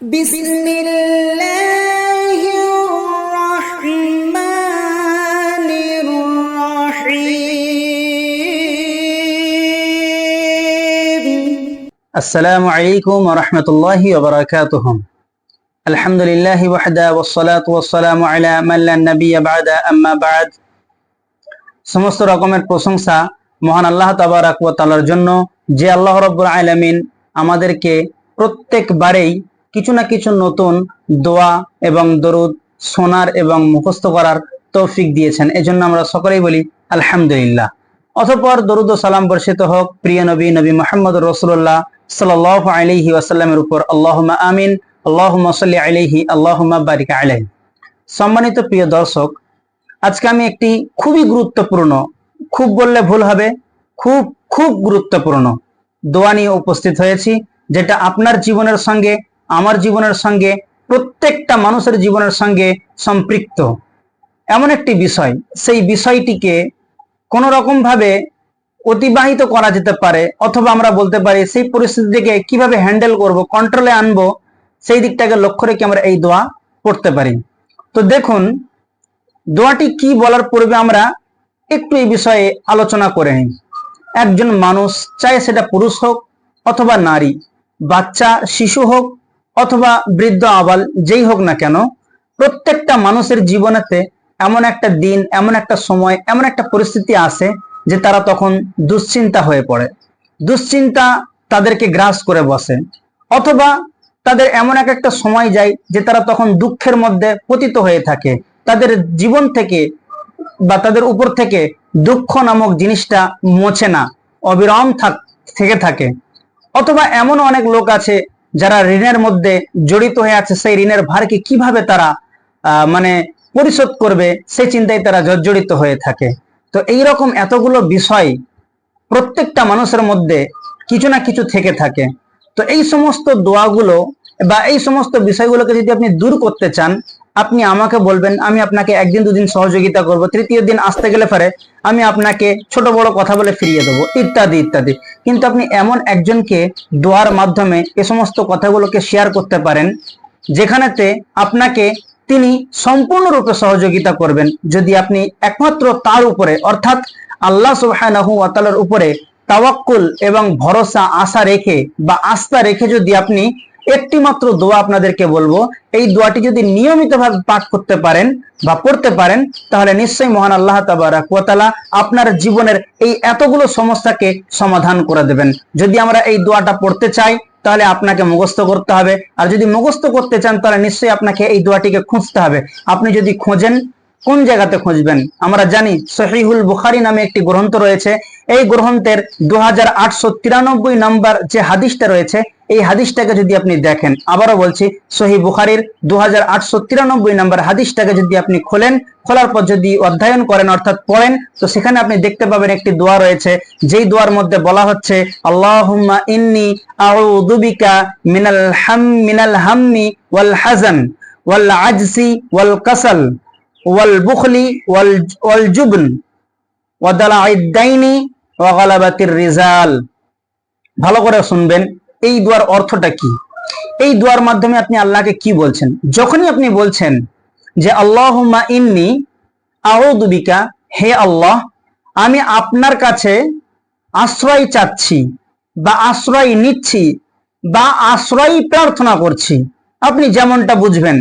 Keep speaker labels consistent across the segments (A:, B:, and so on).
A: বিসমিল্লাহির রহমানির রহিম।
B: আসসালামু আলাইকুম ওয়া রাহমাতুল্লাহি ওয়া বারাকাতুহু। আলহামদুলিল্লাহি ওয়াহদা ওয়াসসালাতু ওয়াসসালামু আলা মান লা নাবিয়্যা বা'দা, আম্মা বা'দ। সমস্ত রকমের প্রশংসা মহান আল্লাহ তাবারাক ওয়া তাআলার জন্য, যে আল্লাহ রাব্বুল আলামিন আমাদেরকে প্রত্যেকবারেই কিছু না কিছু নতুন দোয়া এবং দরুদ শোনার এবং মুখস্থ করার তৌফিক দিয়েছেন। এজন্য আমরা সকলেই বলি আলহামদুলিল্লাহ। অতঃপর দরুদ ও সালাম বর্ষিত হোক প্রিয় নবী মুহাম্মদুর রাসূলুল্লাহ সাল্লাল্লাহু আলাইহি ওয়াসাল্লামের উপর। আল্লাহুম্মা আমিন, আল্লাহুম্মা সাল্লি আলাইহি, আল্লাহুম্মা বারিক আলাইহি। সম্মানিত প্রিয় দর্শক, আজকে আমি একটি খুবই গুরুত্বপূর্ণ, খুব বললে ভুল হবে, খুব খুব গুরুত্বপূর্ণ দোয়া নিয়ে উপস্থিত হয়েছি, যেটা আপনার জীবনের সঙ্গে, আমার জীবনের সঙ্গে, প্রত্যেকটা মানুষের জীবনের সঙ্গে সম্পৃক্ত এমন একটি বিষয়। সেই বিষয়টিকে কোন রকম ভাবে অতিবাহিত করা যেতে পারে, অথবা আমরা বলতে পারি সেই পরিস্থিতিকে কিভাবে হ্যান্ডেল করব, কন্ট্রোলে আনবো, সেই দিকটাকে লক্ষ্য রেখে আমরা এই দোয়া পড়তে পারি। তো দেখুন, দোয়াটি কি বলার পূর্বে আমরা একটু এই বিষয়ে আলোচনা করে নিই। একজন মানুষ, চাই সেটা পুরুষ হোক অথবা নারী, বাচ্চা শিশু হোক অথবা বৃদ্ধ আবাল, যেই হোক না কেন, প্রত্যেকটা মানুষের জীবনেতে এমন একটা দিন, এমন একটা সময়, এমন একটা পরিস্থিতি আসে যে তারা তখন দুশ্চিন্তা হয়ে পড়ে, দুশ্চিন্তা তাদেরকে গ্রাস করে বসে, অথবা তাদের এমন একটা সময় যায় যে তারা তখন দুঃখের মধ্যে পতিত হয়ে থাকে, তাদের জীবন থেকে বা তাদের উপর থেকে দুঃখ নামক জিনিসটা মোছে না, অবিরাম থেকে থাকে। অথবা এমন অনেক লোক আছে যারা ঋণের মধ্যে জড়িত হয়ে আছে, সেই ঋণের ভারকে কিভাবে তারা পরিশোধ করবে সেই চিন্তায় তারা জর্জরিত হয়ে থাকে। তো এইরকম এতগুলো বিষয় প্রত্যেকটা মানুষের মধ্যে কিছু না কিছু থেকে থাকে। তো এই সমস্ত দোয়াগুলো বা এই সমস্ত বিষয়গুলোকে যদি আপনি দূর করতে চান, আপনি আমাকে বলবেন, আমি আপনাকে একদিন দুদিন সহযোগিতা করব, তৃতীয় দিন আসতে গেলে পারে আমি আপনাকে ছোট বড় কথা বলে ফিরিয়ে দেবো, ইত্যাদি ইত্যাদি। কিন্তু আপনি এমন একজনকে দোয়ার মাধ্যমে এ সমস্ত কথাগুলোকে শেয়ার করতে পারেন, যেখানেতে আপনাকে তিনি সম্পূর্ণরূপে সহযোগিতা করবেন, যদি আপনি একমাত্র তার উপরে, অর্থাৎ আল্লাহ সুবহানাহু ওয়া তাআলার উপরে তাওয়াক্কুল এবং ভরসা, আশা রেখে বা আস্থা রেখে যদি আপনি একটি মাত্র দোয়া আপনাদেরকে বলবো, এই দোয়াটি যদি নিয়মিতভাবে পাঠ করতে পারেন বা পড়তে পারেন, তাহলে নিশ্চয়ই মহান আল্লাহ তাবারাক ওয়া তাআলা আপনার জীবনের এই এতগুলো সমস্যাকে সমাধান করে দেবেন। যদি আমরা এই দোয়াটা পড়তে চাই, তাহলে আপনাকে মুখস্থ করতে হবে, আর যদি মুখস্থ করতে চান তাহলে নিশ্চয়ই আপনাকে এই দোয়াটিকে খুঁজতে হবে। আপনি যদি খোঁজেন, কোন জায়গাতে খুঁজবেন? আমরা জানি সহিহুল বুখারী নামে একটি গ্রন্থ রয়েছে। এই গ্রন্থের 2893 নম্বর যে হাদিসটা রয়েছে, এই হাদিসটাকে যদি আপনি দেখেন, আবারও বলছি, সহিহ বুখারীর 2893 নম্বর হাদিসটাকে যদি আপনি খোলেন, খোলার পর যদি অধ্যয়ন করেন অর্থাৎ পড়েন, তো সেখানে আপনি দেখতে পাবেন একটি দোয়া রয়েছে, যেই দোয়ার মধ্যে বলা হচ্ছে, আল্লাহুম্মা ইন্নী আউযু বিকা মিনাল হাম্মি ওয়াল হাযান ওয়াল আজসি ওয়াল কাসাল ওয়াল বুখলি ওয়াল জুবন ওয়া দালাইদ দাইনি ওয়া গালাবাতির রিজাল। ভালো করে শুনবেন, এই দোয়ার অর্থটা কি। এই দোয়ার মাধ্যমে আপনি আল্লাহকে কি বলছেন? যখনই আপনি বলছেন যে আল্লাহুম্মা ইন্নী আউযু বিকা, হে আল্লাহ, আমি আপনার কাছে আশ্রয় চাচ্ছি বা আশ্রয় নিচ্ছি বা আশ্রয় প্রার্থনা করছি, আপনি যেমনটা বুঝবেন।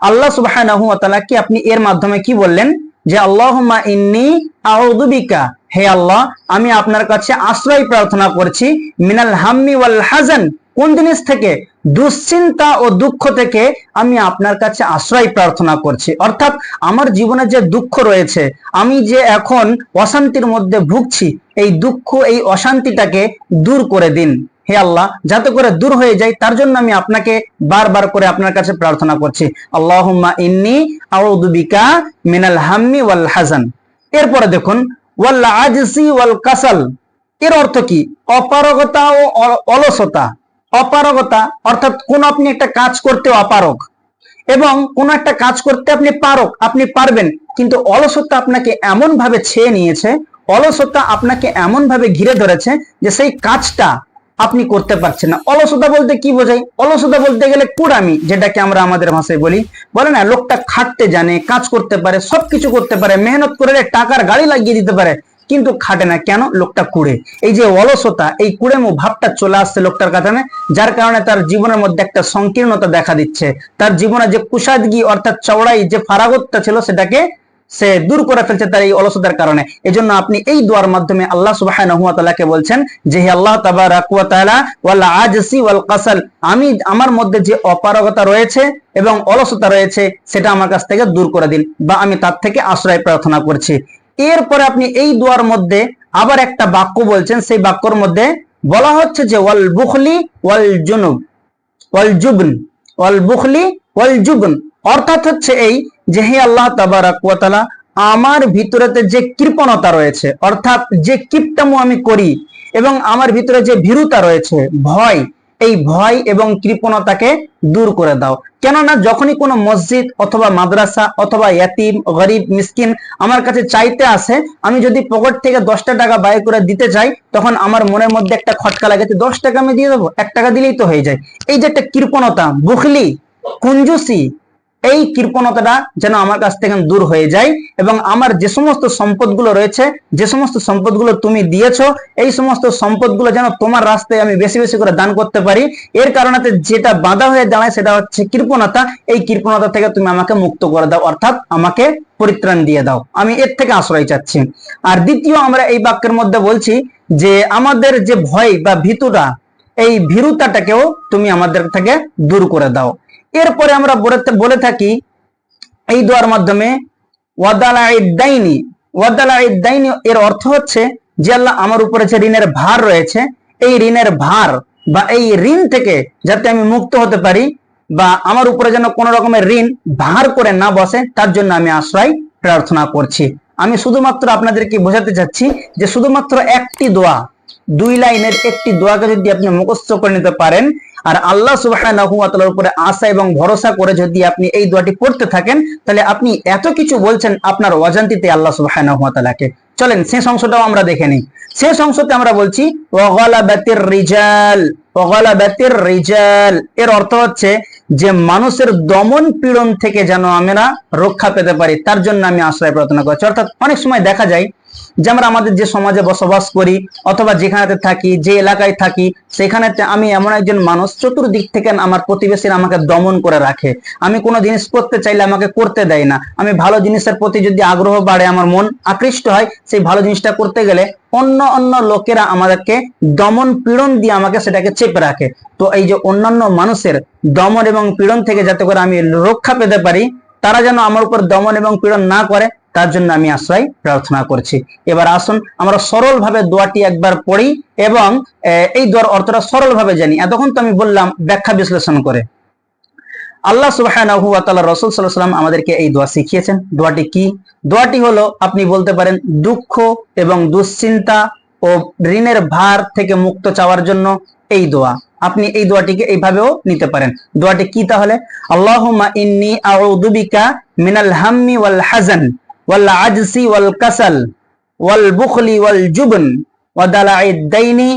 B: আল্লাহ সুবহানাহু ওয়া তাআলা কি আপনি এর মাধ্যমে কি বললেন? যে আল্লাহুম্মা ইন্নী আউযু বিকা, হে আল্লাহ, আমি আপনার কাছে আশ্রয় প্রার্থনা করছি, মিনাল হাম্মি ওয়াল হাযান, কোন জিনিস থেকে? দুশ্চিন্তা ও দুঃখ থেকে আমি আপনার কাছে আশ্রয় প্রার্থনা করছি। অর্থাৎ আমার জীবনে যে দুঃখ রয়েছে, আমি যে এখন অশান্তির মধ্যে ভুগছি, এই দুঃখ, এই অশান্তিটাকে দূর করে দিন হে আল্লাহ, যাতে করে দূর হয়ে যায়, তার জন্য আমি আপনাকে বারবার করে আপনার কাছে প্রার্থনা করছি, আল্লাহুম্মা ইন্নী আউযু বিকা মিনাল হাম্মি ওয়াল হাযান। এরপরে দেখুন, ওয়াল আজসি ওয়াল কাসাল, এর অর্থ কি? অপারগতা ও অলসতা। অপারগতা অর্থাৎ কোন আপনি একটা কাজ করতে অপারগ, এবং কোন একটা কাজ করতে আপনি পারক, আপনি পারবেন, কিন্তু অলসতা আপনাকে এমন ভাবে ছেয়ে নিয়েছে, অলসতা আপনাকে এমন ভাবে ঘিরে ধরেছে যে সেই কাজটা আপনি করতে পারছেন না। অলসতা বলতে কি বোঝায়? অলসতা বলতে গেলে কুড়ামি, যেটাকে আমরা আমাদের ভাষায় বলে না, লোকটা খাটতে জানে, কাজ করতে পারে, সবকিছু করতে পারে, মেহনত করে টাকার গাড়ি লাগিয়ে দিতে পারে, কিন্তু খাটে না। কেন? লোকটা কুড়ে। এই যে অলসতা, এই কুড়েমো ভাবটা চলে আসছে লোকটার কাছে, যার কারণে তার জীবনের মধ্যে একটা সংকীর্ণতা দেখা দিচ্ছে। তার জীবনে যে কুশাদগি অর্থাৎ চওড়াই যে ফারাগতটা ছিল সেটাকে সে দূর করে ফেলছে তার এই অলসতার কারণে। এজন্য আপনি এই দোয়ার মাধ্যমে আল্লাহ সুবহানাহু ওয়া তাআলাকে বলছেন যে হে আল্লাহ তাবারাক ওয়া তাআলা ওয়াল আজসি ওয়াল কাসাল, আমি আমার মধ্যে যে অপারগতা রয়েছে এবং অলসতা রয়েছে সেটা আমার কাছ থেকে দূর করে দিন, বা আমি তার থেকে আশ্রয় প্রার্থনা করছি। এরপরে আপনি এই দোয়ার মধ্যে আবার একটা বাক্য বলছেন, সেই বাক্যর মধ্যে বলা হচ্ছে যে ওয়াল বুখলি ওয়াল জুনুব ওয়াল জুবন, ওয়াল বুখলি ওয়াল জুবন, অর্থাৎ হচ্ছে এই যে হে আল্লাহ তাবারাক ওয়া তাআলা, আমার ভিতরেতে যে কৃপণতা রয়েছে, অর্থাৎ যে কিপটামো আমি করি, এবং আমার ভিতরে যে ভীরুতা রয়েছে, ভয়, এই ভয় এবং কৃপণতাকে দূর করে দাও। কেননা যখনই কোনো মসজিদ অথবা মাদ্রাসা অথবা ইয়াতিম গরিব মিসকিন আমার কাছে চাইতে আসে, আমি যদি পকেট থেকে 10টা টাকা ব্যয় করে দিতে চাই, তখন আমার মনের মধ্যে একটা খটকা লাগে, 10 টাকা আমি দিয়ে দেবো, 1 টাকা দিলেই তো হয়ে যায়। এই যে একটা কৃপণতা, বুখলি, কুঞ্জুসি, এই কৃপণতাটা যেন আমার কাছ থেকে দূর হয়ে যায়, এবং আমার যে সমস্ত সম্পদগুলো রয়েছে, যে সমস্ত সম্পদগুলো তুমি দিয়েছো, এই সমস্ত সম্পদগুলো যেন তোমার রাস্তায় আমি বেশি বেশি করে দান করতে পারি। এর কারণে যেটা বাধা হয়ে দাঁড়ায় সেটা হচ্ছে কৃপণতা। এই কৃপণতা থেকে তুমি আমাকে মুক্ত করে দাও, অর্থাৎ আমাকে পরিত্রাণ দিয়ে দাও, আমি এর থেকে আশ্রয় চাচ্ছি। আর দ্বিতীয়, আমরা এই বাক্যের মধ্যে বলছি যে আমাদের যে ভয় বা ভীতুটা, এই ভীরুতাটাকেও তুমি আমাদের থেকে দূর করে দাও। এরপরে আমরা বলে থাকি এই দোয়ার মাধ্যমে ওয়াদালাইদাইনি, ওয়াদালাইদাইনি এর অর্থ হচ্ছে যে আল্লাহ, আমার উপরে যে ঋণের ভার রয়েছে, এই ঋণের ভার বা এই ঋণ থেকে যাতে আমি মুক্ত হতে পারি, বা আমার উপরে যেন কোনো রকমের ঋণ ভার করে না বসে, তার জন্য আমি আশ্রয় প্রার্থনা করছি। আমি শুধুমাত্র আপনাদেরকে বোঝাতে চাচ্ছি যে শুধুমাত্র একটি দোয়া, 2 লাইনের একটি দোয়াকে যদি আপনি মুখস্থ করে নিতে পারেন, আর আল্লাহ সুবহানাহু ওয়া তাআলার উপরে আশা এবং ভরসা করে যদি আপনি এই দোয়াটি পড়তে থাকেন, তাহলে আপনি এত কিছু বলছেন আপনার অজান্তিতে আল্লাহ সুবহানাহু ওয়া তাআলাকে। চলেন শেষ অংশটাও আমরা দেখে নিই। শেষ অংশতে আমরা বলছি ওয়াগালাবাতির রিজাল, ওয়াগালাবাতির রিজাল, এর অর্থ হচ্ছে যে মানুষের দমন পীড়ন থেকে যেন আমরা রক্ষা পেতে পারি, তার জন্য আমি আশ্রয় প্রার্থনা করছি। অর্থাৎ অনেক সময় দেখা যায় যে আমরা আমাদের যে সমাজে বসবাস করি অথবা যেখানে থাকি, যে এলাকায় থাকি, সেখানে আমি এমন একজন মানুষ, চতুর্দিক থেকে আমার প্রতিবেশীরা আমাকে দমন করে রাখে। আমি কোনো জিনিস করতে চাইলে আমাকে করতে দেয় না। আমি ভালো জিনিসের প্রতি যদি আগ্রহ বাড়ে, আমার মন আকৃষ্ট হয় সেই ভালো জিনিসটা করতে গেলে, অন্য লোকেরা আমাদেরকে দমন পীড়ন দিয়ে আমাকে সেটাকে চেপে রাখে। তো এই যে অন্যান্য মানুষের দমন এবং পীড়ন থেকে যাতে করে আমি রক্ষা পেতে পারি, তারা যেন আমার উপর দমন এবং পীড়ন না করে, তার জন্য আমি আশ্রয় প্রার্থনা করছি। এবার আসুন আমরা সরল ভাবে দোয়াটি একবার পড়ি এবং এই দোয়ার অর্থটা সরল ভাবে জানি। এতক্ষণ তো আমি বললাম ব্যাখ্যা বিশ্লেষণ করে। আল্লাহ সুবহানাহু ওয়া তাআলা, রাসূল সাল্লাল্লাহু আলাইহি ওয়াসাল্লাম আমাদেরকে এই দোয়া শিখিয়েছেন। দোয়াটি কি? দোয়াটি হলো, আপনি বলতে পারেন, দুঃখ এবং দুশ্চিন্তা ও ঋণের ভার থেকে মুক্ত চাওয়ার জন্য এই দোয়া। আপনি এই দোয়াটিকে এইভাবেও নিতে পারেন। দোয়াটি কি তাহলে? আল্লাহুম্মা ইন্নী আউযু বিকা মিনাল হাম্মি ওয়াল হাযান ওয়াল আজসি ওয়াল কাসাল ওয়াল বুখলি ওয়াল জুবন ওয়া দালাইদ দাইনি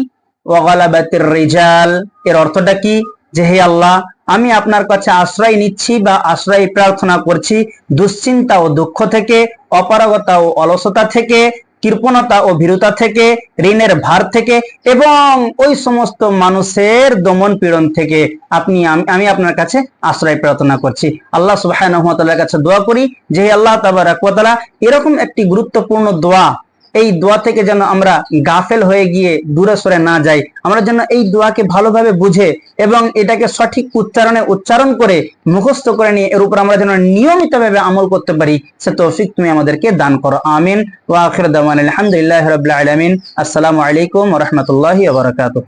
B: ওয়া গালাবাতির রিজাল। এর অর্থটা কি? যে হে আল্লাহ, আমি আপনার কাছে আশ্রয় নিচ্ছি বা আশ্রয় প্রার্থনা করছি দুশ্চিন্তা ও দুঃখ থেকে, অপারগতা ও অলসতা থেকে, কৃপণতা ও ভীরুতা থেকে, ঋণের ভার থেকে, এবং ওই সমস্ত মানুষের দমন পীড়ন থেকে আমি আপনার কাছে আশ্রয় প্রার্থনা করছি। আল্লাহ সুবহানাহু ওয়া তাআলার কাছে দোয়া করি যে হে আল্লাহ তাবারাক ওয়া তাআলা, এরকম একটি গুরুত্বপূর্ণ দোয়া, এই দোয়া থেকে যেন আমরা গাফেল হয়ে গিয়ে দূরে সরে না যাই, আমরা যেন এই দোয়াকে ভালোভাবে বুঝে এবং এটাকে সঠিক উচ্চারণে উচ্চারণ করে মুখস্থ করে নিয়ে এর উপর আমরা যেন নিয়মিতভাবে আমল করতে পারি, সে তৌফিক তুমি আমাদেরকে দান করো। আমিন। ওয়া আখির দাওয়ানা আলহামদুলিল্লাহি রাব্বিল আলামিন। আসসালামু আলাইকুম ওয়া রাহমাতুল্লাহি ওয়া বারাকাতুহু।